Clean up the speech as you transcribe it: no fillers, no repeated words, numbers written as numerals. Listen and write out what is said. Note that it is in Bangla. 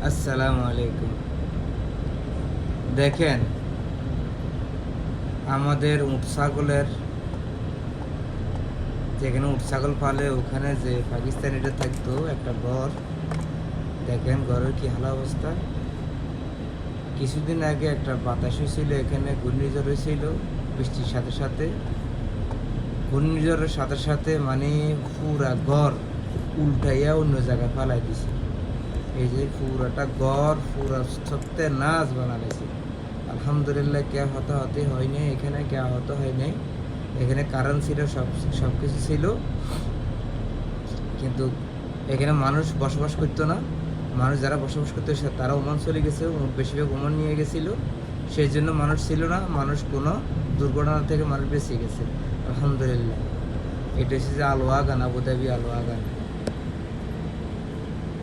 আসসালামু আলাইকুম। দেখেন, আমাদের উট ছাগলের যেখানে উট ছাগল পালে ওখানে যে পাকিস্তানিটা থাকতো একটা ঘর, দেখেন ঘরের কি হাল অবস্থা। কিছুদিন আগে একটা বাতাস হয়েছিল, এখানে ঘূর্ণিঝড় হয়েছিল বৃষ্টির সাথে সাথে। ঘূর্ণিঝড়ের সাথে সাথে মানে পুরা ঘর উল্টাইয়া অন্য জায়গায় ফালাই দিছে। এই যে পুরাটা ঘর পুরা সত্যি নাচ বানালেছে। আলহামদুলিল্লাহ কে হতাহতি হয়নি, এখানে কে আহত হয়নি। এখানে কারেন্ট ছিল, সব কিছু ছিল, কিন্তু এখানে মানুষ বসবাস করতো না। মানুষ যারা বসবাস করতো তারা ওমান চলে গেছে, বেশিরভাগ ওমান নিয়ে গেছিলো, সেই জন্য মানুষ ছিল না। মানুষ কোনো দুর্ঘটনা থেকে মানুষ বেঁচে গেছে আলহামদুলিল্লাহ। এটা হচ্ছে যে আবুধাবি আগান।